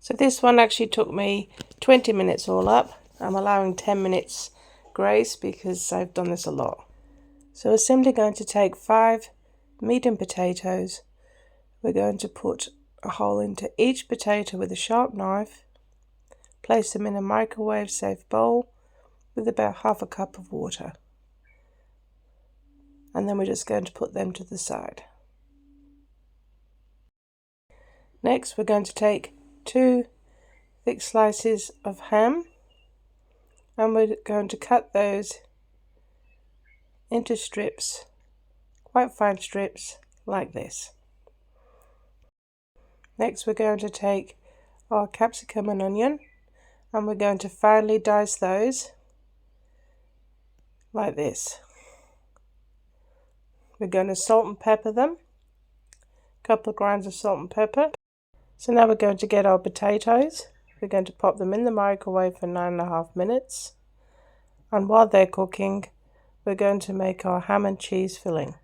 So this one actually took me 20 minutes all up. I'm allowing 10 minutes grace because I've done this a lot. So we're simply going to take 5 medium potatoes. We're going to put a hole into each potato with a sharp knife. Place them in a microwave safe bowl with about half a cup of water. And then we're just going to put them to the side. Next, we're going to take 2 thick slices of ham, and we're going to cut those into strips, quite fine strips like this. Next, we're going to take our capsicum and onion, and we're going to finely dice those like this. We're going to salt and pepper them, a couple of grains of salt and pepper. So now we're going to get our potatoes. We're going to pop them in the microwave for 9.5 minutes. And while they're cooking, we're going to make our ham and cheese filling.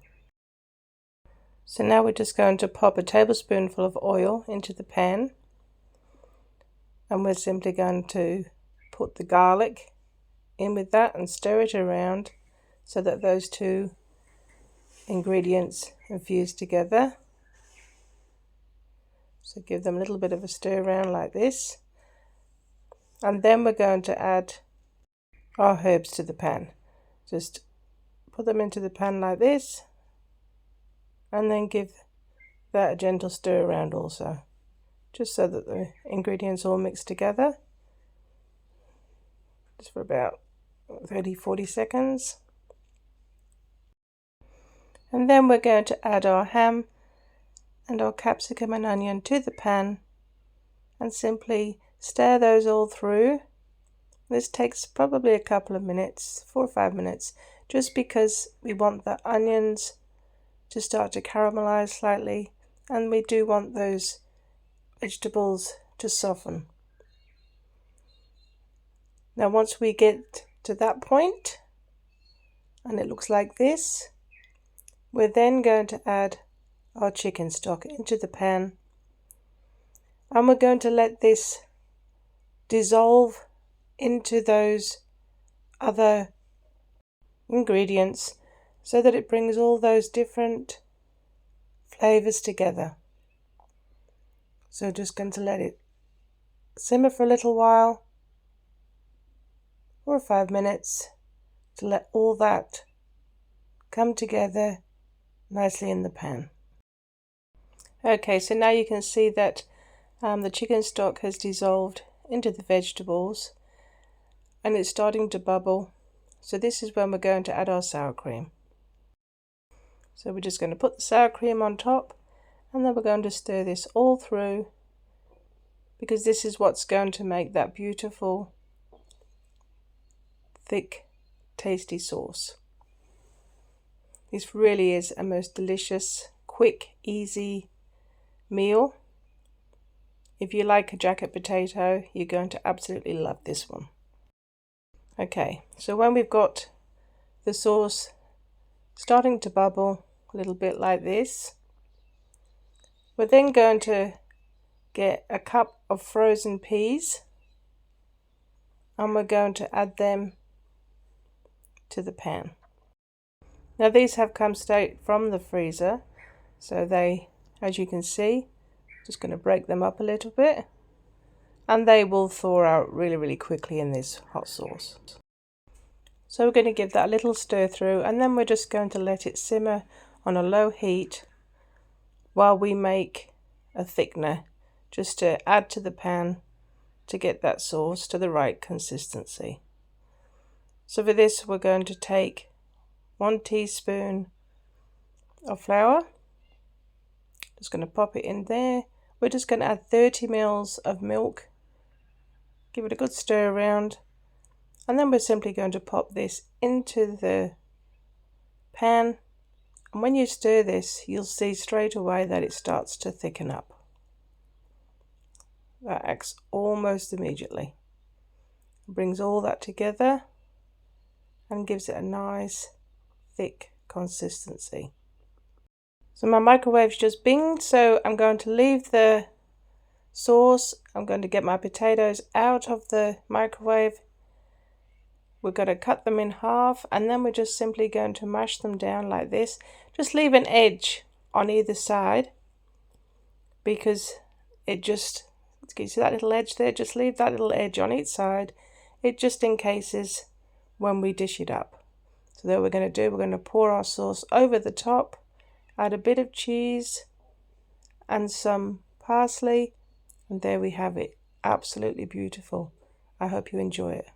So now we're just going to pop a tablespoonful of oil into the pan. And we're simply going to put the garlic in with that and stir it around so that those 2 ingredients infuse together. So give them a little bit of a stir around like this. And then we're going to add our herbs to the pan. Just put them into the pan like this. And then give that a gentle stir around also. Just so that the ingredients all mix together. Just for about 30-40 seconds. And then we're going to add our ham and our capsicum and onion to the pan and simply stir those all through. This takes probably a couple of minutes, 4 or 5 minutes, just because we want the onions to start to caramelize slightly, and we do want those vegetables to soften. Now once we get to that point and it looks like this, we're then going to add our chicken stock into the pan, and we're going to let this dissolve into those other ingredients so that it brings all those different flavors together. So just going to let it simmer for a little while, 4 or 5 minutes, to let all that come together nicely in the pan. Okay, so now you can see that the chicken stock has dissolved into the vegetables and it's starting to bubble. So this is when we're going to add our sour cream. So we're just going to put the sour cream on top, and then we're going to stir this all through, because this is what's going to make that beautiful, thick, tasty sauce. This really is a most delicious, quick, easy meal. If you like a jacket potato, you're going to absolutely love this one. Okay, so when we've got the sauce starting to bubble a little bit like this, we're then going to get a cup of frozen peas, and we're going to add them to the pan. Now these have come straight from the freezer, so they, as you can see, just going to break them up a little bit, and they will thaw out really quickly in this hot sauce. So we're going to give that a little stir through, and then we're just going to let it simmer on a low heat while we make a thickener, just to add to the pan to get that sauce to the right consistency. So for this we're going to take 1 teaspoon of flour. Just going to pop it in there. We're just going to add 30 ml of milk. Give it a good stir around. And then we're simply going to pop this into the pan. And when you stir this, you'll see straight away that it starts to thicken up. That acts almost immediately. It brings all that together and gives it a nice, thick consistency. So my microwave's just binged, so I'm going to leave the sauce. I'm going to get my potatoes out of the microwave. We're going to cut them in half, and then we're just simply going to mash them down like this. Just leave an edge on either side, because it just, can you see that little edge there? Just leave that little edge on each side. It just in cases when we dish it up. So that we're going to do, we're going to pour our sauce over the top, add a bit of cheese and some parsley, and there we have it. Absolutely beautiful. I hope you enjoy it.